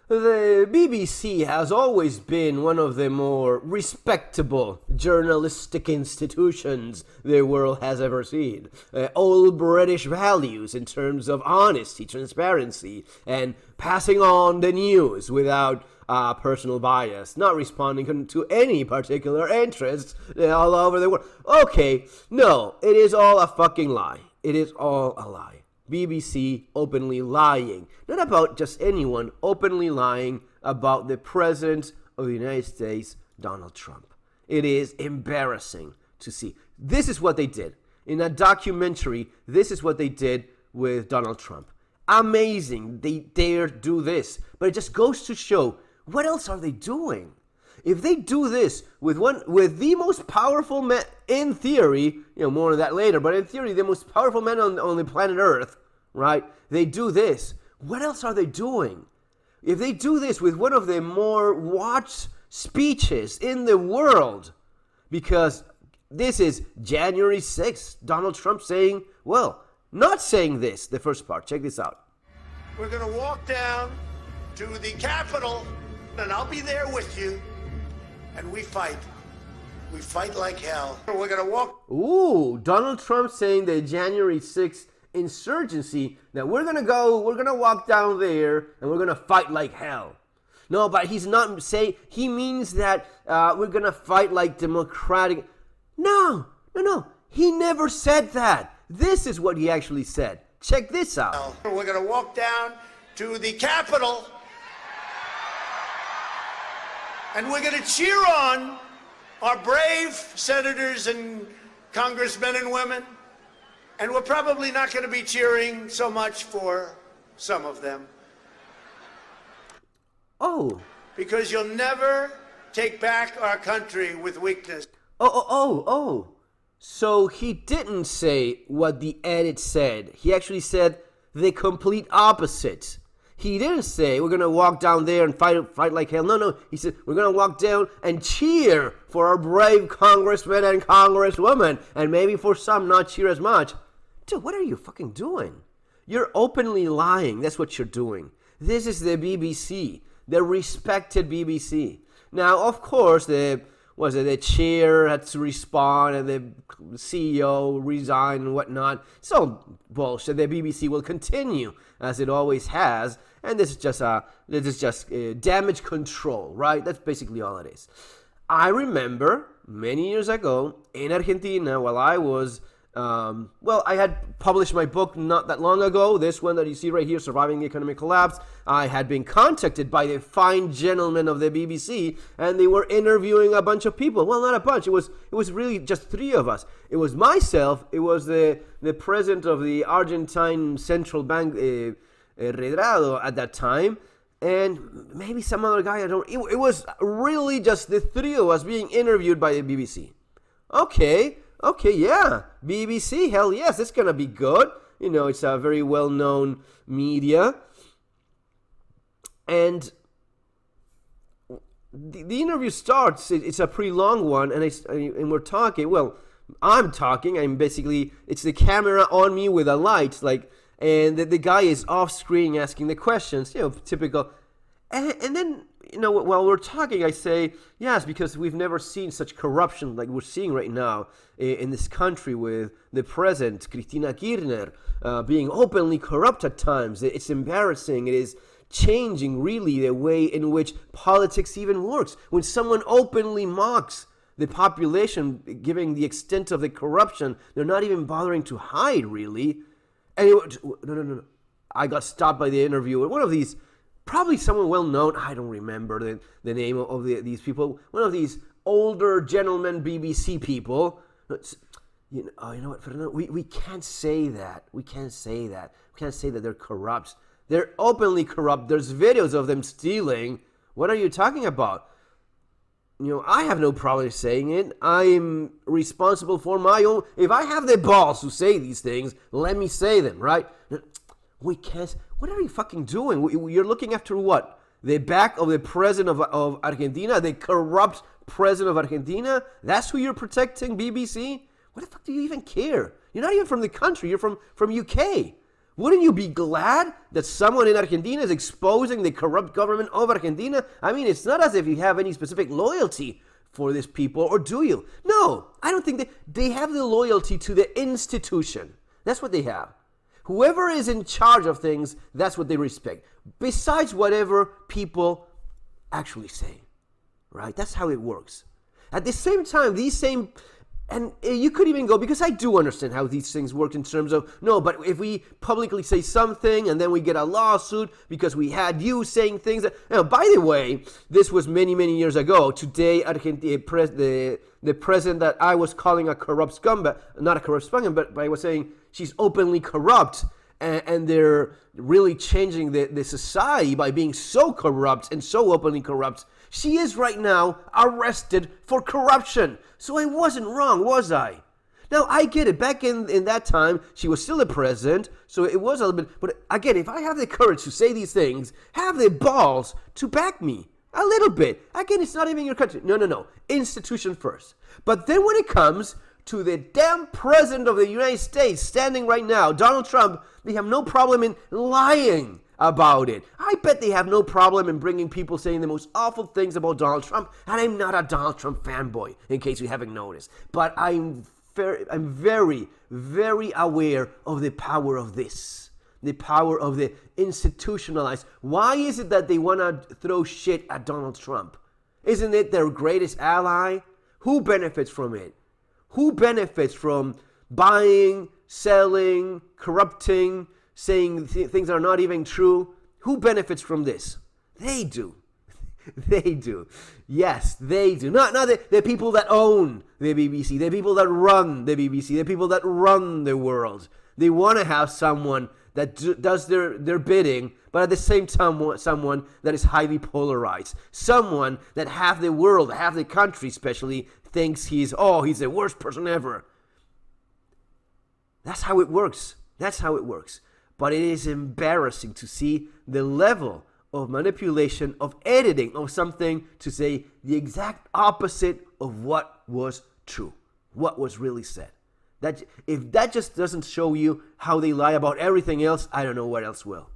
The BBC has always been one of the more respectable journalistic institutions the world has ever seen. All British values in terms of honesty, transparency, and passing on the news without personal bias, not responding to any particular interests all over the world. Okay, no, it is all a fucking lie. It is all a lie. BBC openly lying. Not about just anyone, openly lying about the President of the United States, Donald Trump. It is embarrassing to see. This is what they did. In a documentary, this is what they did with Donald Trump. Amazing. They dare do this. But it just goes to show, what else are they doing? If they do this with the most powerful man, in theory, more of that later, but in theory, the most powerful man on the planet Earth, right? They do this. What else are they doing? If they do this with one of the more watched speeches in the world, because this is January 6th, Donald Trump saying, well, not saying this, the first part. Check this out. We're going to walk down to the Capitol, and I'll be there with you. And we fight. We fight like hell. We're going to walk. Ooh, Donald Trump saying the January 6th insurgency, that we're going to walk down there and we're going to fight like hell. No, but he's not saying, he means that we're going to fight like democratic. No. He never said that. This is what he actually said. Check this out. We're going to walk down to the Capitol. And we're going to cheer on our brave senators and congressmen and women. And we're probably not going to be cheering so much for some of them. Oh. Because you'll never take back our country with weakness. Oh. So he didn't say what the edit said. He actually said the complete opposite. He didn't say we're going to walk down there and fight like hell. No. He said we're going to walk down and cheer for our brave congressmen and congresswomen. And maybe for some not cheer as much. Dude, what are you fucking doing? You're openly lying. That's what you're doing. This is the BBC. The respected BBC. Now, of course, the chair had to respond and the CEO resigned and whatnot. It's all bullshit. The BBC will continue as it always has, and this is just damage control, right? That's basically all it is. I remember many years ago in Argentina, while I was I had published my book not that long ago, this one that you see right here, Surviving the Economic Collapse. I had been contacted by the fine gentlemen of the BBC, and they were interviewing a bunch of people. Well, not a bunch. It was really just three of us. It was myself. It was the president of the Argentine Central Bank, Redrado, at that time, and maybe some other guy. It was really just the three of us being interviewed by the BBC. Okay, yeah, BBC, hell yes, it's going to be good. It's a very well-known media. And the interview starts, it's a pretty long one, and we're talking, I'm talking, it's the camera on me with a light, and the guy is off-screen asking the questions, typical. And then, while we're talking, I say, yes, because we've never seen such corruption like we're seeing right now in this country with the president, Cristina Kirchner, being openly corrupt at times. It's embarrassing. It is changing, really, the way in which politics even works. When someone openly mocks the population, giving the extent of the corruption, they're not even bothering to hide, really. And no. I got stopped by the interviewer. One of these... Probably someone well-known, I don't remember the name of these people, one of these older gentlemen BBC people. You know what, Fernando, we can't say that. We can't say that they're corrupt. They're openly corrupt. There's videos of them stealing. What are you talking about? I have no problem saying it. I'm responsible for my own. If I have the balls to say these things, let me say them, right? We can't. What are you fucking doing? You're looking after what? The back of the president of Argentina? The corrupt president of Argentina? That's who you're protecting, BBC? What the fuck do you even care? You're not even from the country. You're from UK. Wouldn't you be glad that someone in Argentina is exposing the corrupt government of Argentina? I mean, it's not as if you have any specific loyalty for these people, or do you? No, I don't think they have the loyalty to the institution. That's what they have. Whoever is in charge of things, that's what they respect. Besides whatever people actually say, right? That's how it works. At the same time, and you could even go, because I do understand how these things work in terms of, no, but if we publicly say something and then we get a lawsuit because we had you saying things that, by the way, this was many, many years ago. Today, the president that I was calling a corrupt scumbag, not a corrupt scumbag, but I was saying she's openly corrupt, and they're really changing the society by being so corrupt and so openly corrupt. She is right now arrested for corruption. So I wasn't wrong, was I? Now, I get it. Back in that time, she was still the president, so it was a little bit. But again, if I have the courage to say these things, have the balls to back me a little bit. Again, it's not even your country. No. Institution first. But then when it comes to the damn president of the United States standing right now, Donald Trump, they have no problem in lying about it. I bet they have no problem in bringing people saying the most awful things about Donald Trump. And I'm not a Donald Trump fanboy, in case you haven't noticed. But I'm very, very aware of the power of this. The power of the institutionalized. Why is it that they want to throw shit at Donald Trump? Isn't it their greatest ally? Who benefits from it? Who benefits from buying, selling, corrupting, saying things that are not even true? Who benefits from this? They do. They do. Yes, they do. Not the people that own the BBC, the people that run the BBC, the people that run the world. They want to have someone that does their bidding, but at the same time, someone that is highly polarized. Someone that half the world, half the country especially, thinks he's the worst person ever. That's how it works. That's how it works. But it is embarrassing to see the level of manipulation, of editing of something to say the exact opposite of what was true, what was really said. If that just doesn't show you how they lie about everything else, I don't know what else will.